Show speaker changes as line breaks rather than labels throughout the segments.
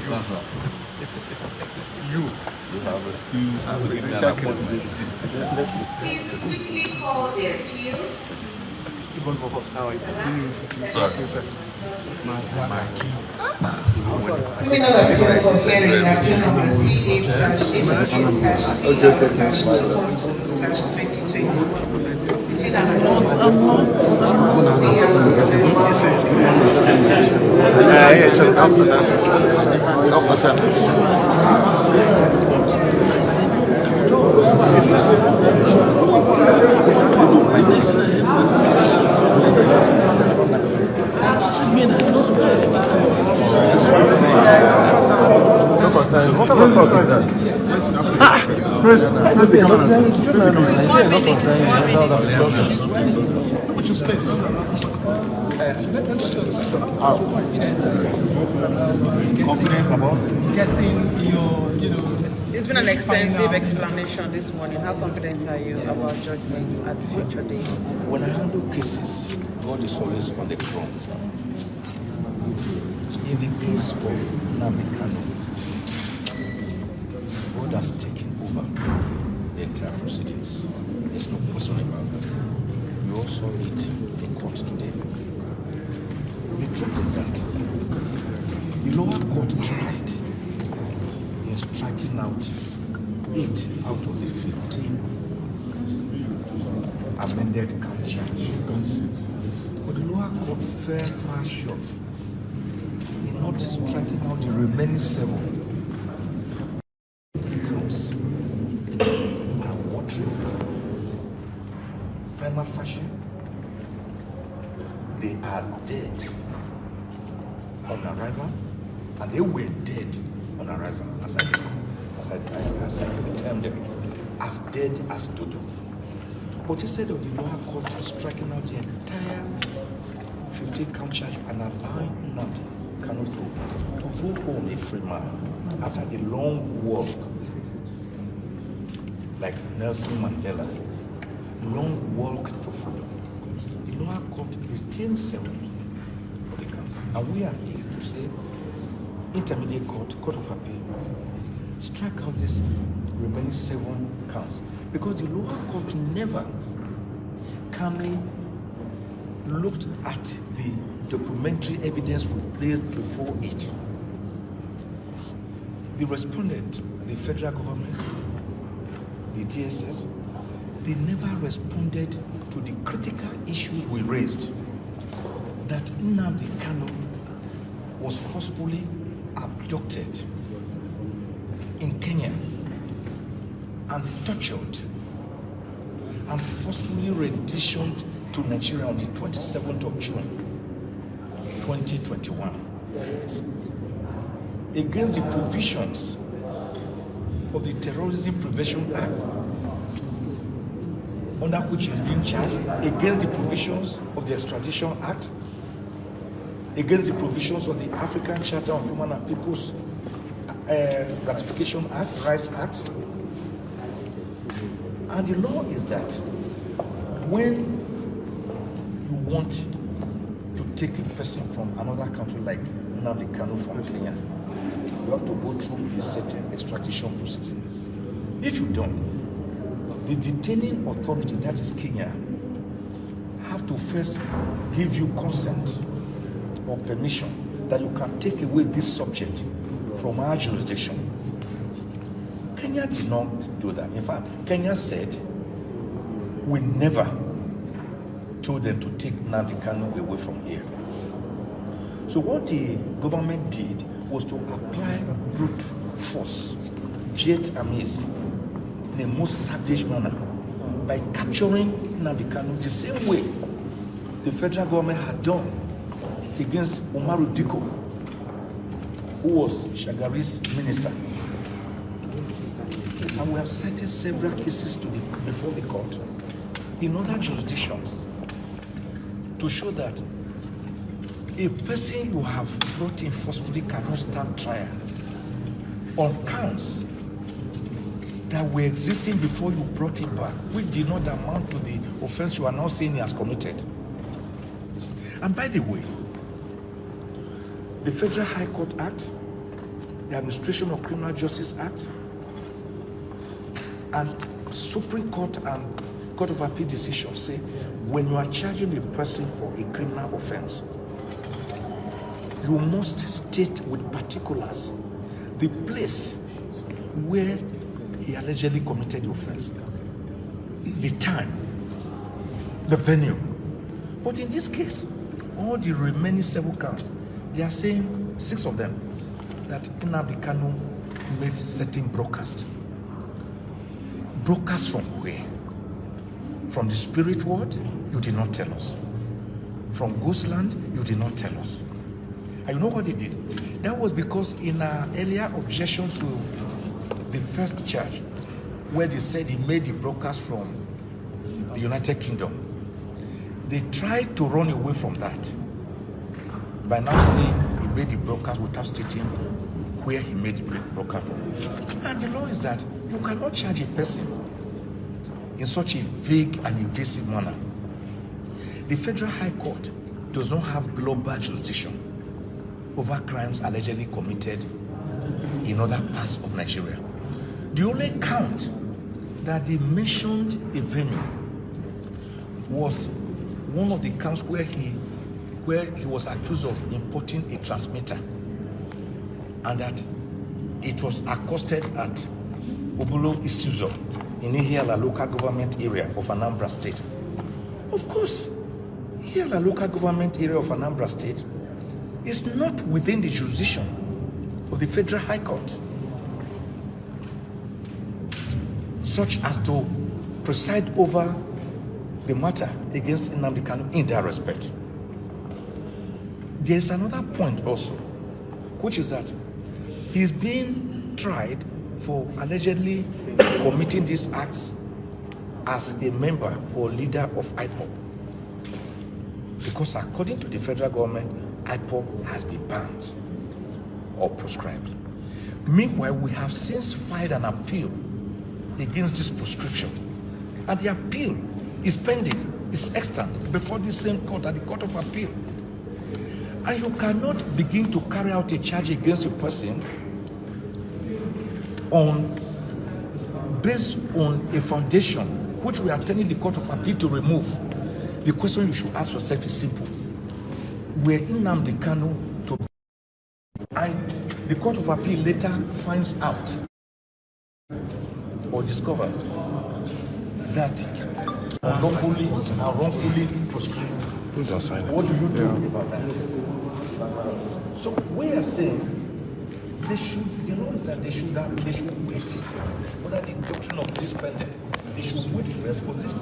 You have a
Please quickly call the appeal.
one of us how it
Criminal appeal for hearing action number
It's been an extensive explanation this morning. How confident are you about judgments at future days?
When I handle cases, God is always on the throne. In the case of Nnamdi Kanu, God has taken over the entire proceedings. There's no question about that. We all saw it in court today. The truth is that the lower court tried in striking out 8 out of the 15 amended count charges. But the lower court fell far short in not striking out the remaining 7 counts. And what prima facie, they are dead on arrival, and they were dead on arrival, as I termed them, as dead as dodo. But instead of the lower court striking out the entire 15 count charge and allowing Nnamdi Kanu to go home a free man after the long walk, like Nelson Mandela, long walk to freedom, the lower court retained 7 of the counts. And we are here to say, intermediate court, court of appeal, strike out this remaining 7 counts, because the lower court never calmly looked at the documentary evidence we placed before it. The respondent, the federal government, the DSS, they never responded to the critical issues we raised, that Nnamdi Kanu was forcefully abducted in Kenya and tortured and forcefully renditioned to Nigeria on the 27th of June 2021 against the provisions of the Terrorism Prevention Act, under which he is being charged, against the provisions of the Extradition Act, against the provisions of the African Charter on Human and People's Ratification Act, Rights Act. And the law is that when you want to take a person from another country like Nnamdi Kanu from Kenya, you have to go through a certain extradition procedure. If you don't, the detaining authority, that is Kenya, have to first give you consent or permission that you can take away this subject from our jurisdiction. Kenya did not do that. In fact, Kenya said, we never told them to take Nnamdi Kanu away from here. So what the government did was to apply brute force, Vietnamese, in a most savage manner, by capturing Nnamdi Kanu the same way the federal government had done against Umaru Diko, who was Shagari's minister. And we have cited several cases before the court in other jurisdictions to show that a person you have brought in forcefully cannot stand trial on counts that were existing before you brought him back, which did not amount to the offense you are now saying he has committed. And by the way, the Federal High Court Act the Administration of Criminal Justice Act, and Supreme Court and Court of Appeal decisions say when you are charging a person for a criminal offense, you must state with particulars the place where he allegedly committed the offense, the time, the venue. But in this case, all the remaining 7 counts, they are saying, 6 of them, that Nnamdi Kanu made certain broadcasts. Broadcasts from where? From the spirit world? You did not tell us. From Ghostland? You did not tell us. And you know what they did? That was because in our earlier objection to the first charge, where they said he made the broadcast from the United Kingdom, they tried to run away from that by now saying he made the broadcast without stating where he made the broadcast from. And the law is that you cannot charge a person in such a vague and invasive manner. The Federal High Court does not have global jurisdiction over crimes allegedly committed in other parts of Nigeria. The only count that they mentioned a venue was one of the counts where he was accused of importing a transmitter, and that it was accosted at Obulo Isuzo in Ihiala local government area of Anambra State. Of course, Ihiala local government area of Anambra State is not within the jurisdiction of the Federal High Court, such as to preside over the matter against Nnamdi Kanu in that respect. There's another point also, which is that he's being tried for allegedly committing these acts as a member or leader of IPOB. Because according to the federal government, IPOB has been banned or proscribed. Meanwhile, we have since filed an appeal against this proscription, and the appeal is pending, is extant before the same court, at the Court of Appeal. And you cannot begin to carry out a charge against a person based on a foundation which we are telling the Court of Appeal to remove. The question you should ask yourself is simple. Were Nnamdi Kanu to be, and the Court of Appeal later finds out or discovers that unlawfully and wrongfully proscribed, what do you do about that? So we are saying they should, the law is that they should wait. Whether the doctrine of this pendant, they should wait first for this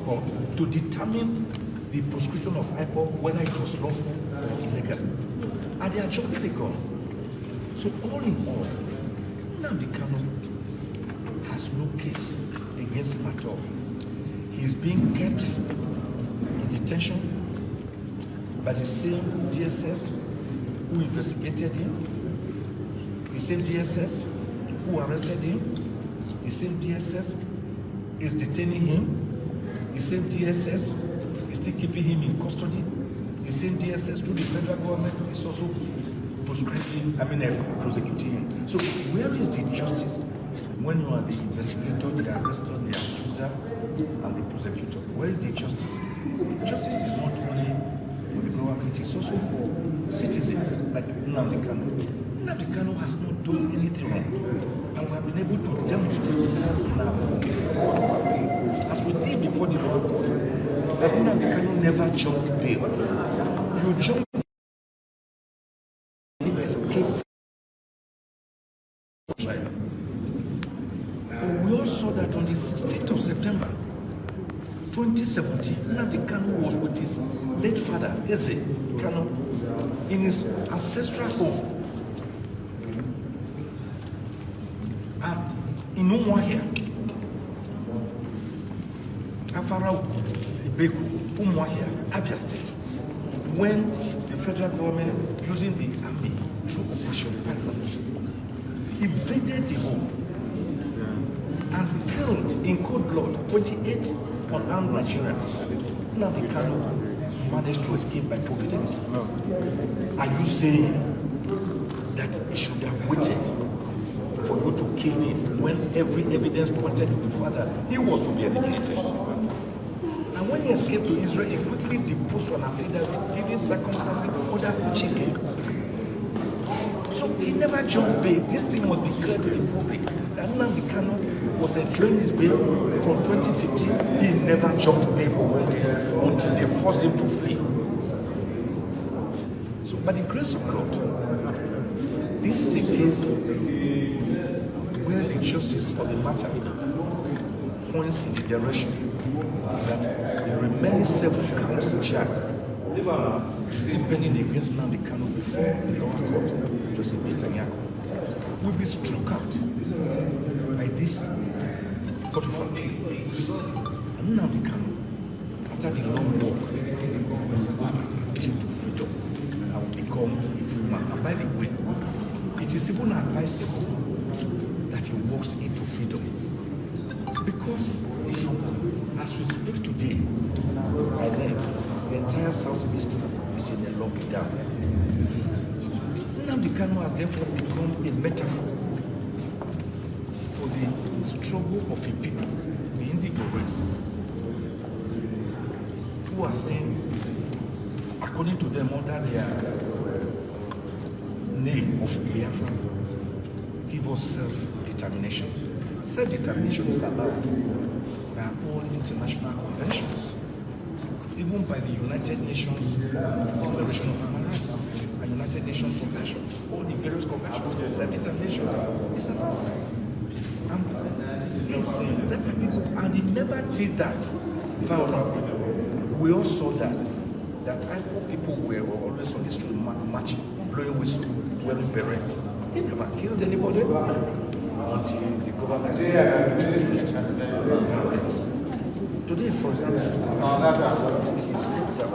court to determine the proscription of IPOB, whether it was lawful or illegal. And they are jumping the gun. So all in all, Nnamdi Kanu has no case against him at all. He's being kept in detention by the same DSS who investigated him, the same DSS who arrested him, the same DSS is detaining him, the same DSS is still keeping him in custody, the same DSS through the federal government is also prosecuting him. So where is the justice when you are the investigator, the arrestor, the accuser, and the prosecutor? Where is the justice? Justice is not only for the government, it's also for citizens like Nnamdi Kanu. Nnamdi Kanu has not done anything wrong, and we have been able to demonstrate now, as we did before the law court, that Nnamdi Kanu never jumped bail. You jump escape trial. But we all saw that on the 16th of September 2017, Nnamdi Kanu was with his late father, Eze Kanu, in his ancestral home at Umuahia, Afarau, Ibeku, Umuahia, Abia State, when the federal government, using the army through Operation Biafra, invaded the home and killed in cold blood 28 unarmed Nigerians. Nnamdi Kanu managed to escape by providence. Are you saying that he should have waited came in when every evidence pointed to the fact that he was to be eliminated. And when he escaped to Israel, he quickly deposed on affidavit, giving circumstances order which he gave. So he never jumped bail. This thing must be clear to the public. That Nnamdi Kanu was enjoying his bail from 2015. He never jumped bail for 1 day until they forced him to flee. So by the grace of God, this is a case where the justice of the matter points in the direction that the remaining 7 counts charged still pending against Nnamdi Kanu before the lower court, Joseph Netanyahu, will be struck out by this court of appeal. And Nnamdi Kanu, after the long walk to freedom, I will become a free man. And by the way, it is even advisable that he walks into freedom. Because as we speak today, I read the entire southeast is in a lockdown. Nnamdi Kanu has therefore become a metaphor for the struggle of a people, the Indigenous race, who are saying, according to them, under their name of Biafra, give us self-determination. Self-determination is allowed by all international conventions, even by the United Nations Declaration of Human Rights and United Nations Convention, all the various conventions. Self-determination is allowed. And he's saying, let the people, and he never did that violently. We all saw that IPOB people were always on the street marching, blowing whistle, wearing beret. He never killed anybody until the government introduced violence. Today, for example, it's a state that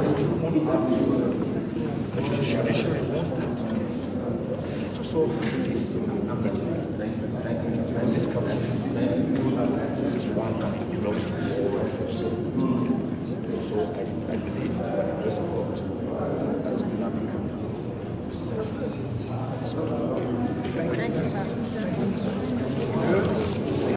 is still want that. The judiciary wants that. Let us all make this amity. And this country is one and it belongs to all of us. So I believe by the grace of God,